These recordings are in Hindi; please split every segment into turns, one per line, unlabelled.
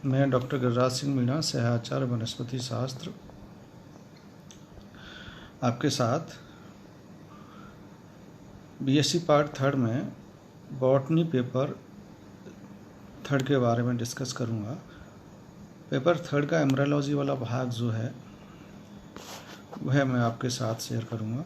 मैं डॉक्टर गिरिराज सिंह मीणा, सहाचार्य वनस्पति शास्त्र, आपके साथ बीएससी पार्ट थर्ड में बॉटनी पेपर थर्ड के बारे में डिस्कस करूँगा। पेपर थर्ड का एम्ब्रियोलॉजी वाला भाग जो है वह मैं आपके साथ शेयर करूँगा।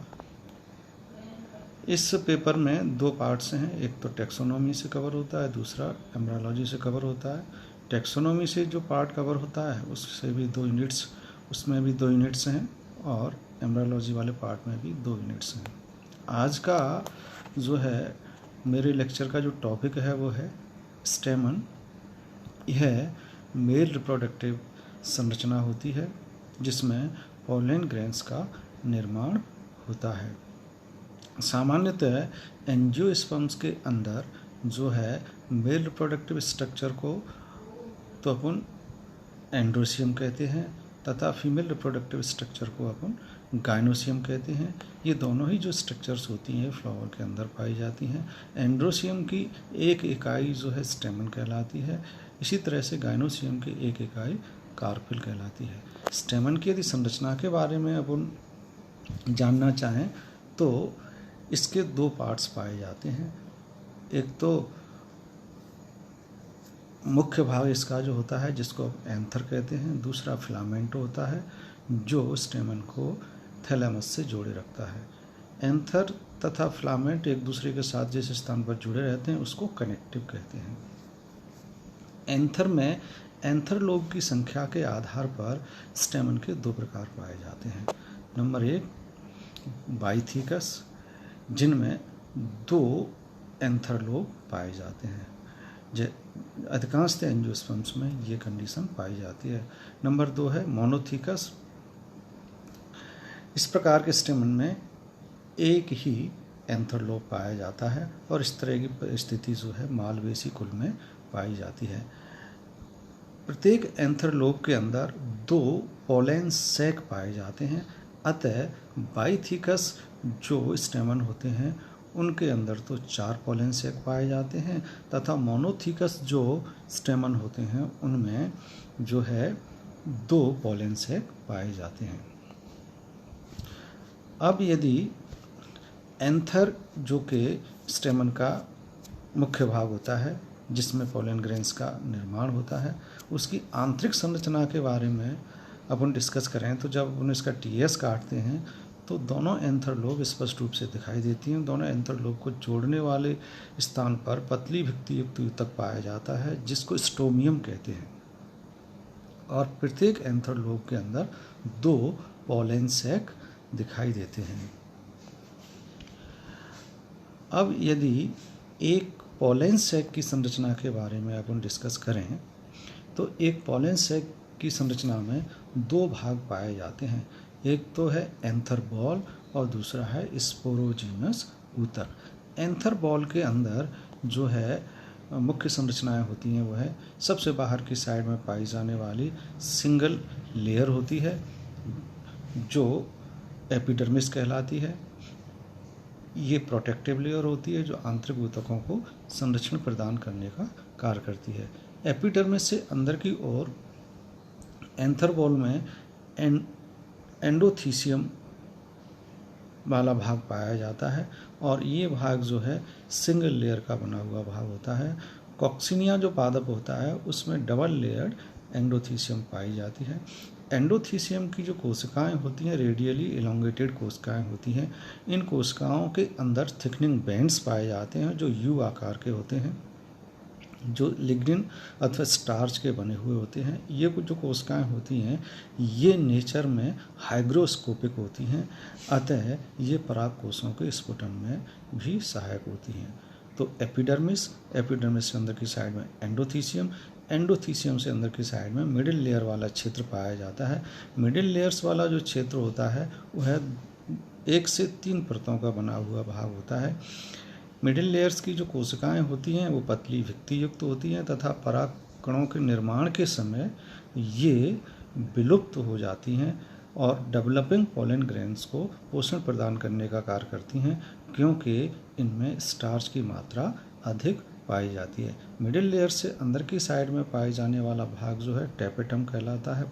इस पेपर में दो पार्ट्स हैं, एक तो टेक्सोनॉमी से कवर होता है, दूसरा एम्ब्रियोलॉजी से कवर होता है। टेक्सोनॉमी से जो पार्ट कवर होता है उससे भी 2 यूनिट्स, उसमें भी 2 यूनिट्स हैं और एम्ब्रियोलॉजी वाले पार्ट में भी 2 यूनिट्स हैं। आज का जो है मेरे लेक्चर का जो टॉपिक है वो है स्टेमन। यह मेल रिप्रोडक्टिव संरचना होती है जिसमें पोलन ग्रेन्स का निर्माण होता है। सामान्यतः एंजियोस्पर्म्स के अंदर जो है मेल रिप्रोडक्टिव स्ट्रक्चर को तो अपन एंड्रोसियम कहते हैं तथा फीमेल रिप्रोडक्टिव स्ट्रक्चर को अपन गाइनोसियम कहते हैं। ये दोनों ही जो स्ट्रक्चर्स होती हैं फ्लावर के अंदर पाई जाती हैं। एंड्रोसियम की एक इकाई जो है स्टेमन कहलाती है, इसी तरह से गाइनोसियम की एक इकाई कार्पेल कहलाती है। स्टेमन की यदि संरचना के बारे में अपन जानना चाहें तो इसके 2 पार्ट्स पाए जाते हैं। एक तो मुख्य भाग इसका जो होता है जिसको एंथर कहते हैं, दूसरा फिलामेंटो होता है जो स्टेमन को थैलेमस से जोड़े रखता है। एंथर तथा फिलामेंट एक दूसरे के साथ जिस स्थान पर जुड़े रहते हैं उसको कनेक्टिव कहते हैं। एंथर में एंथर लोब की संख्या के आधार पर स्टेमन के 2 प्रकार पाए जाते हैं। नंबर 1 बाइथिकस, जिनमें 2 एंथर लोब पाए जाते हैं। अधिकांशतः एंजियोस्पर्म्स में ये कंडीशन पाई जाती है। नंबर 2 है मोनोथिकस। इस प्रकार के स्टेमन में एक ही एंथर लोब पाया जाता है और इस तरह की स्थिति जो है मालवेसी कुल में पाई जाती है। प्रत्येक एंथर लोब के अंदर 2 पोलन सैक पाए जाते हैं। अतः बाइथिकस जो स्टेमन होते हैं उनके अंदर तो 4 पोलन सैक पाए जाते हैं तथा मोनोथिकस जो स्टेमन होते हैं उनमें जो है 2 पोलन सैक पाए जाते हैं। अब यदि एंथर जो कि स्टेमन का मुख्य भाग होता है जिसमें पोलन ग्रेन्स का निर्माण होता है, उसकी आंतरिक संरचना के बारे में अपन डिस्कस करें तो जब अपन इसका टीएस काटते हैं तो दोनों एंथर लोब स्पष्ट रूप से दिखाई देती हैं। दोनों एंथर लोब को जोड़ने वाले स्थान पर पतली भित्ति युक्त ऊतक पाया जाता है जिसको स्टोमियम कहते हैं और प्रत्येक एंथर लोब के अंदर 2 पोलन सैक दिखाई देते हैं। अब यदि एक पोलन सैक की संरचना के बारे में अपन डिस्कस करें तो एक पोलन सैक की संरचना में 2 भाग पाए जाते हैं। एक तो है एंथर बॉल और दूसरा है स्पोरोजीनस ऊतक। एंथर बॉल के अंदर जो है मुख्य संरचनाएं होती हैं वह है सबसे बाहर की साइड में पाई जाने वाली सिंगल लेयर होती है जो एपिडर्मिस कहलाती है। ये प्रोटेक्टिव लेयर होती है जो आंतरिक ऊतकों को संरक्षण प्रदान करने का कार्य करती है। एपिडर्मिस से अंदर की ओर एंथर बॉल में एंडोथीसियम वाला भाग पाया जाता है और ये भाग जो है सिंगल लेयर का बना हुआ भाग होता है। कॉक्सिनिया जो पादप होता है उसमें डबल लेयर्ड एंडोथीसियम पाई जाती है। एंडोथीसियम की जो कोशिकाएं होती हैं रेडियली इलोंगेटेड कोशिकाएं होती हैं। इन कोशिकाओं के अंदर थिकनिंग बैंड्स पाए जाते हैं जो यू आकार के होते हैं, जो लिग्निन अथवा स्टार्च के बने हुए होते हैं। ये कुछ जो कोशिकाएं होती हैं ये नेचर में हाइग्रोस्कोपिक होती हैं, अतः ये पराग कोषों के स्फुटन में भी सहायक होती हैं। तो एपिडर्मिस से अंदर की साइड में एंडोथीसियम से अंदर की साइड में मिडिल लेयर वाला क्षेत्र पाया जाता है। मिडिल लेयर्स वाला जो क्षेत्र होता है वह 1 से 3 परतों का बना हुआ भाग होता है। मिडिल लेयर्स की जो कोशिकाएं होती हैं वो पतली भित्ति युक्त होती हैं तथा पराग कणों के निर्माण के समय ये विलुप्त हो जाती हैं और डेवलपिंग पोलन ग्रेन्स को पोषण प्रदान करने का कार्य करती हैं क्योंकि इनमें स्टार्च की मात्रा अधिक पाई जाती है। मिडिल लेयर से अंदर की साइड में पाए जाने वाला भाग जो है टेपेटम कहलाता है,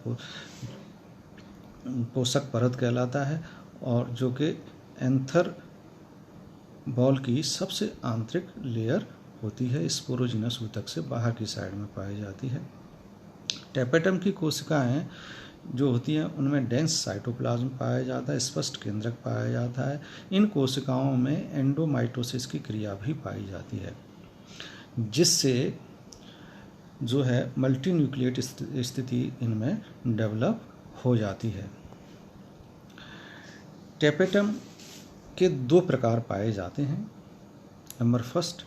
पोषक परत कहलाता है, और जो कि एंथर बॉल की सबसे आंतरिक लेयर होती है, स्पोरोजिनस ऊतक से बाहर की साइड में पाई जाती है। टेपेटम की कोशिकाएं जो होती हैं उनमें डेंस साइटोप्लाज्म पाया जाता है, स्पष्ट केंद्रक पाया जाता है। इन कोशिकाओं में एंडोमाइटोसिस की क्रिया भी पाई जाती है, जिससे जो है मल्टीन्यूक्लिएट स्थिति इनमें डेवलप हो जाती है। टेपेटम के दो प्रकार पाए जाते हैं। नंबर फर्स्ट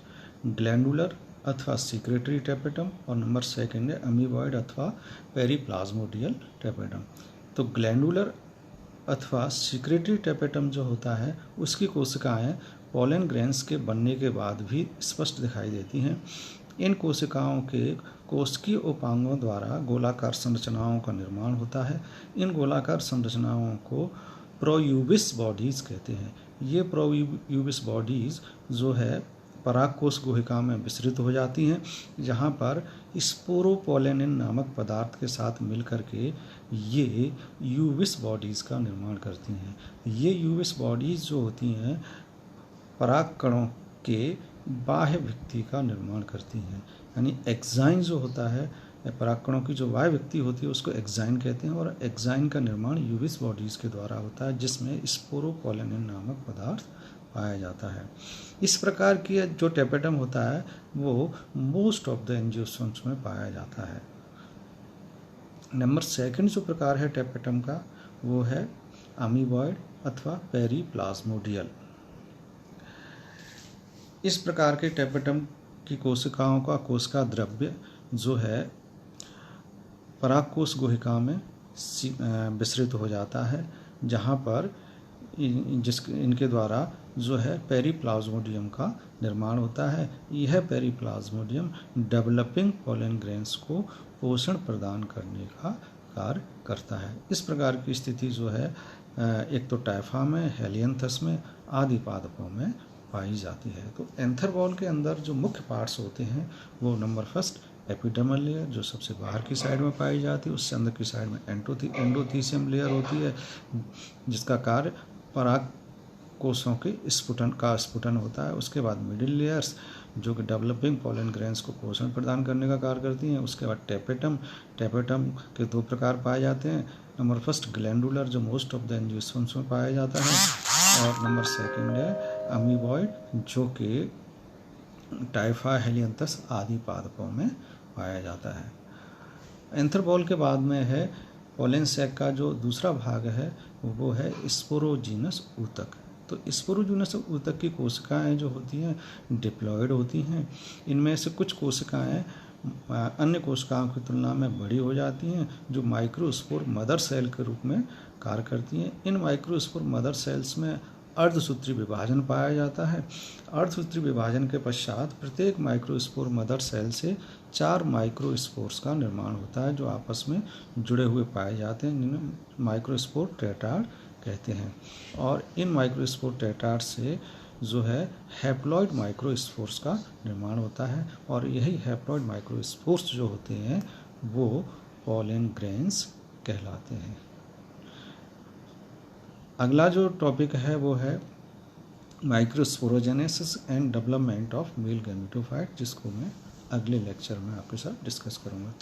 ग्लैंडुलर अथवा सीक्रेटरी टेपेटम, और नंबर सेकंड है अमीबॉइड अथवा पेरीप्लाज्मोडियल टेपेटम। तो ग्लैंडुलर अथवा सीक्रेटरी टेपेटम जो होता है उसकी कोशिकाएं पोलन ग्रेन्स के बनने के बाद भी स्पष्ट दिखाई देती हैं। इन कोशिकाओं के कोशिकीय उपांगों द्वारा गोलाकार संरचनाओं का निर्माण होता है। इन गोलाकार संरचनाओं को प्रोयूबिस बॉडीज़ कहते हैं। ये प्रोयूबिस बॉडीज़ जो है परागकोश गुहिका में विस्तृत हो जाती हैं, जहाँ पर स्पोरोपोलेनिन नामक पदार्थ के साथ मिलकर के ये यूबिस बॉडीज़ का निर्माण करती हैं। ये यूबिस बॉडीज़ जो होती हैं परागकणों के बाह्य भित्ति का निर्माण करती हैं, यानी एक्साइन जो होता है परागकणों की जो बाह्य भित्ति होती है उसको एक्साइन कहते हैं, और एक्साइन का निर्माण यूबिस बॉडीज़ के द्वारा होता है, जिसमें स्पोरोपोलेनिन नामक पदार्थ पाया जाता है। इस प्रकार की जो टेपेटम होता है वो मोस्ट ऑफ द एंजियोस्पर्म्स में पाया जाता है। नंबर सेकंड जो प्रकार है टेपेटम का वो है अमीबॉइड अथवा पेरीप्लाज्मोडियल। इस प्रकार के टेपेटम की कोशिकाओं का कोशिका द्रव्य जो है परागकोश गुहिका में विस्तृत हो जाता है, जहाँ पर इनके द्वारा जो है पेरीप्लाज्मोडियम का निर्माण होता है। यह पेरीप्लाज्मोडियम डेवलपिंग पोलन ग्रेन्स को पोषण प्रदान करने का कार्य करता है। इस प्रकार की स्थिति जो है एक तो टाइफा में, हेलियंथस में, आदि पादपों में पाई जाती है। तो एंथर बॉल के अंदर जो मुख्य पार्ट्स होते हैं वो नंबर फर्स्ट एपिडर्मल लेयर जो सबसे बाहर की साइड में पाई जाती है, उससे अंदर की साइड में एंडोथीसियम लेयर होती है जिसका कार्य पराग कोशों के स्फुटन होता है। उसके बाद मिडिल लेयर्स जो कि डेवलपिंग पोलन ग्रेन्स को पोषण प्रदान करने का कार्य करती हैं। उसके बाद टेपेटम के दो प्रकार पाए जाते हैं। नंबर फर्स्ट ग्लैंडुलर जो मोस्ट ऑफ द एंजियोस्पर्म्स में पाया जाता है, और नंबर सेकंड है अमीबॉइड जो कि टाइफा, हेलियंथस आदि पादपों में पाया जाता है। एंथर बॉल के बाद में है पोलन सैक का जो दूसरा भाग है वो है स्पोरोजिनस ऊतक। तो स्पोरोजिनस ऊतक की कोशिकाएं जो होती हैं डिप्लॉयड होती हैं। इनमें से कुछ कोशिकाएं अन्य कोशिकाओं की तुलना में बड़ी हो जाती हैं, जो माइक्रोस्पोर मदर सेल के रूप में कार्य करती हैं। इन माइक्रोस्पोर मदर सेल्स में अर्धसूत्री विभाजन पाया जाता है। अर्धसूत्री विभाजन के पश्चात प्रत्येक माइक्रोस्पोर मदर सेल से 4 माइक्रोस्पोर्स का निर्माण होता है, जो आपस में जुड़े हुए पाए जाते हैं, जिन्हें माइक्रोस्पोर टेट्राड कहते हैं। और इन माइक्रोस्पोर टेट्राड से जो है हैप्लॉइड माइक्रोस्पोर्स का निर्माण होता है, और यही हैप्लॉइड माइक्रोस्पोर्स जो होते हैं वो पोलन ग्रेन्स कहलाते हैं। अगला जो टॉपिक है वो है microsporogenesis and development of male gametophyte, जिसको मैं अगले लेक्चर में आपके साथ डिस्कस करूँगा।